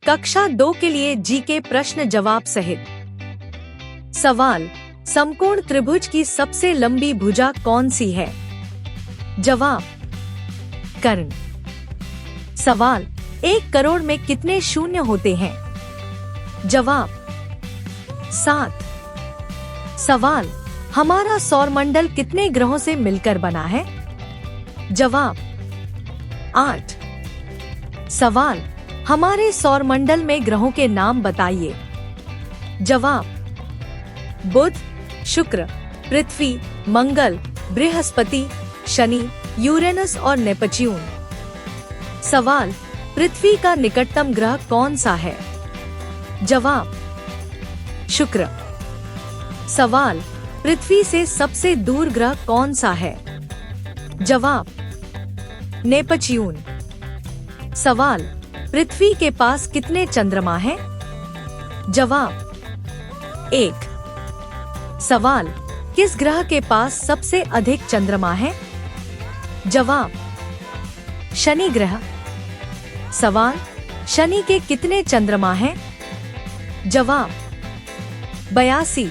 कक्षा 2 के लिए जीके प्रश्न जवाब सहित। सवाल, समकोण त्रिभुज की सबसे लंबी भुजा कौन सी है? जवाब, कर्ण। सवाल, 1 करोड़ में कितने शून्य होते हैं? जवाब, 7। सवाल, हमारा सौरमंडल कितने ग्रहों से मिलकर बना है? जवाब, 8। सवाल, हमारे सौरमंडल में ग्रहों के नाम बताइए। जवाब, बुध, शुक्र, पृथ्वी, मंगल, बृहस्पति, शनि, यूरेनस और नेपच्यून। सवाल, पृथ्वी का निकटतम ग्रह कौन सा है? जवाब, शुक्र। सवाल, पृथ्वी से सबसे दूर ग्रह कौन सा है? जवाब, नेपच्यून। सवाल, पृथ्वी के पास कितने चंद्रमा हैं? जवाब, 1। सवाल, किस ग्रह के पास सबसे अधिक चंद्रमा है? जवाब, शनि ग्रह। सवाल, शनि के कितने चंद्रमा हैं? जवाब, 82।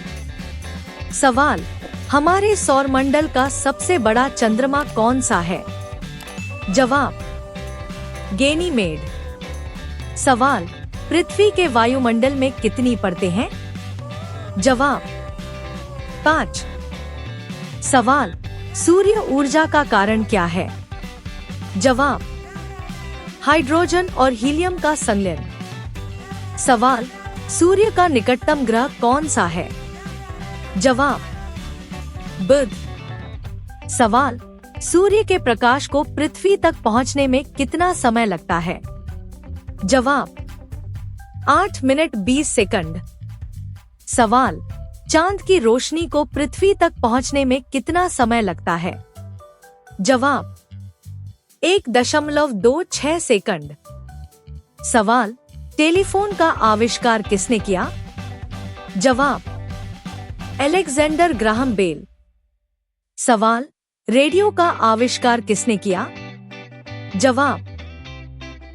सवाल, हमारे सौरमंडल का सबसे बड़ा चंद्रमा कौन सा है? जवाब, गैनीमेड। सवाल, पृथ्वी के वायुमंडल में कितनी परतें हैं? जवाब, 5। सवाल, सूर्य ऊर्जा का कारण क्या है? जवाब, हाइड्रोजन और हीलियम का संलयन। सवाल, सूर्य का निकटतम ग्रह कौन सा है? जवाब, बुध। सवाल, सूर्य के प्रकाश को पृथ्वी तक पहुंचने में कितना समय लगता है? जवाब, 8 मिनट 20 सेकंड। सवाल, चांद की रोशनी को पृथ्वी तक पहुंचने में कितना समय लगता है? जवाब, 1.26 सेकंड। सवाल, टेलीफोन का आविष्कार किसने किया? जवाब, अलेक्जेंडर ग्राहम बेल। सवाल, रेडियो का आविष्कार किसने किया? जवाब,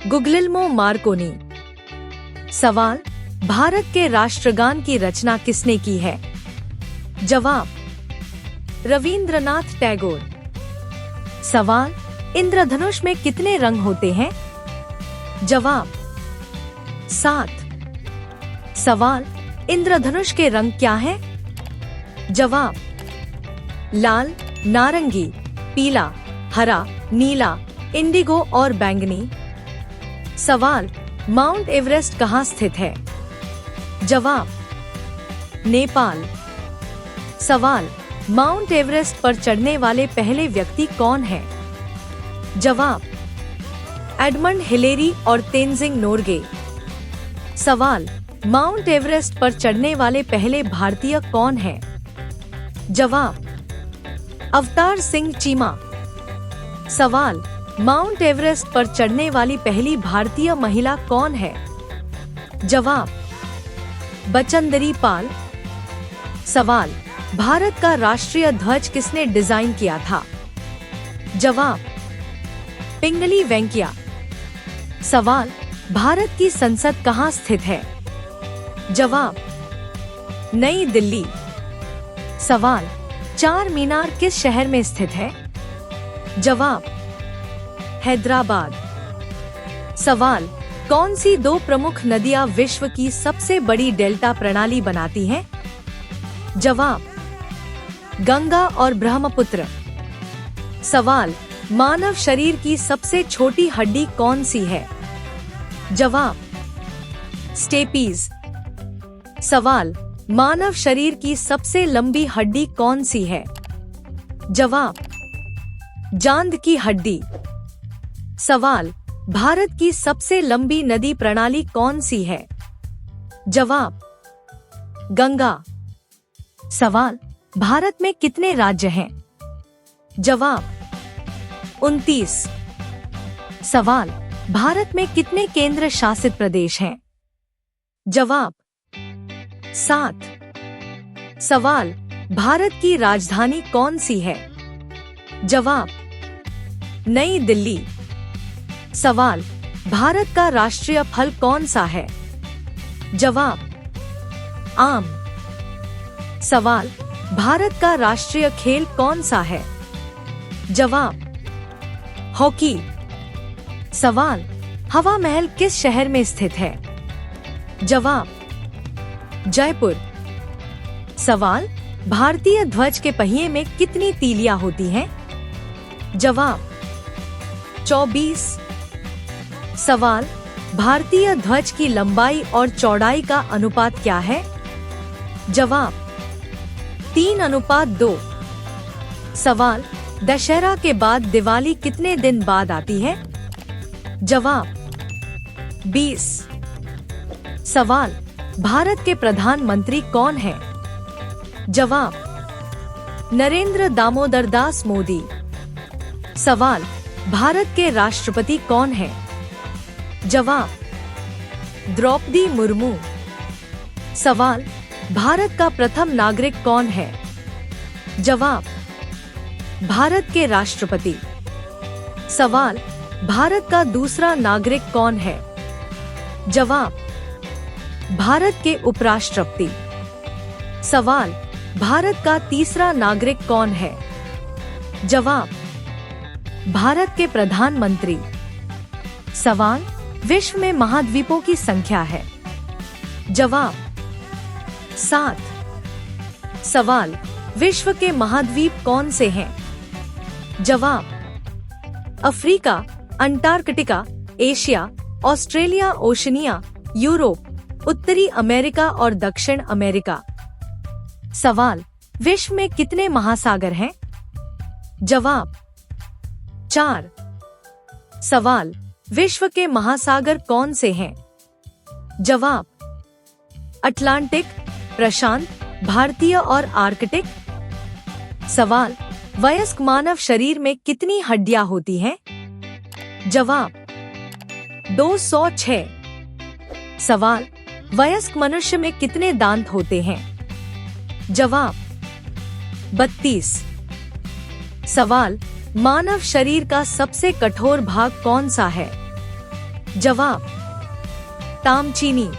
गुग्लिल्मो मार्कोनी। सवाल, भारत के राष्ट्रगान की रचना किसने की है? जवाब, रवींद्रनाथ टैगोर। सवाल, इंद्रधनुष में कितने रंग होते हैं? जवाब, 7। सवाल, इंद्रधनुष के रंग क्या हैं? जवाब, लाल, नारंगी, पीला, हरा, नीला, इंडिगो और बैंगनी। सवाल, माउंट एवरेस्ट कहाँ स्थित है? जवाब, नेपाल। सवाल, माउंट एवरेस्ट पर चढ़ने वाले पहले व्यक्ति कौन हैं? जवाब, एडमंड हिलेरी और तेनजिंग नोरगे। सवाल, माउंट एवरेस्ट पर चढ़ने वाले पहले भारतीय कौन हैं? जवाब, अवतार सिंह चीमा। सवाल, माउंट एवरेस्ट पर चढ़ने वाली पहली भारतीय महिला कौन है? जवाब, बचेंद्री पाल। सवाल, भारत का राष्ट्रीय ध्वज किसने डिजाइन किया था? जवाब, पिंगली वेंकैया। सवाल, भारत की संसद कहाँ स्थित है? जवाब, नई दिल्ली। सवाल, चार मीनार किस शहर में स्थित है? जवाब, हैदराबाद। सवाल, कौन सी 2 प्रमुख नदियां विश्व की सबसे बड़ी डेल्टा प्रणाली बनाती हैं? जवाब, गंगा और ब्रह्मपुत्र। सवाल, मानव शरीर की सबसे छोटी हड्डी कौन सी है? जवाब, स्टेपीज। सवाल, मानव शरीर की सबसे लंबी हड्डी कौन सी है? जवाब, जांघ की हड्डी। सवाल, भारत की सबसे लंबी नदी प्रणाली कौन सी है? जवाब, गंगा। सवाल, भारत में कितने राज्य हैं? जवाब, 29। सवाल, भारत में कितने केंद्र शासित प्रदेश हैं? जवाब, 7। सवाल, भारत की राजधानी कौन सी है? जवाब, नई दिल्ली। सवाल, भारत का राष्ट्रीय फल कौन सा है? जवाब, आम। सवाल, भारत का राष्ट्रीय खेल कौन सा है? जवाब, हॉकी। सवाल, हवा महल किस शहर में स्थित है? जवाब, जयपुर। सवाल, भारतीय ध्वज के पहिए में कितनी तीलियां होती हैं? जवाब, 24। सवाल, भारतीय ध्वज की लंबाई और चौड़ाई का अनुपात क्या है? जवाब, 3:2। सवाल, दशहरा के बाद दिवाली कितने दिन बाद आती है? जवाब, 20। सवाल, भारत के प्रधानमंत्री कौन हैं? जवाब, नरेंद्र दामोदर दास मोदी। सवाल, भारत के राष्ट्रपति कौन हैं? जवाब, द्रौपदी मुर्मू। सवाल, भारत का प्रथम नागरिक कौन है? जवाब, भारत के राष्ट्रपति। सवाल, भारत का दूसरा नागरिक कौन है? जवाब, भारत के उपराष्ट्रपति। सवाल, भारत का तीसरा नागरिक कौन है? जवाब, भारत के प्रधानमंत्री। सवाल, विश्व में महाद्वीपों की संख्या है? जवाब, 7। सवाल, विश्व के महाद्वीप कौन से हैं? जवाब, Africa, Antarctica, Asia, Australia, Oceania, Europe, उत्तरी अमेरिका और दक्षिण अमेरिका। सवाल, विश्व में कितने महासागर हैं? जवाब, 4। सवाल, विश्व के महासागर कौन से हैं? जवाब, अटलांटिक, प्रशांत, भारतीय और आर्कटिक। सवाल, वयस्क मानव शरीर में कितनी हड्डियां होती हैं? जवाब, 206। सवाल, वयस्क मनुष्य में कितने दांत होते हैं? जवाब, 32। सवाल, मानव शरीर का सबसे कठोर भाग कौन सा है? जवाब, तामचीनी।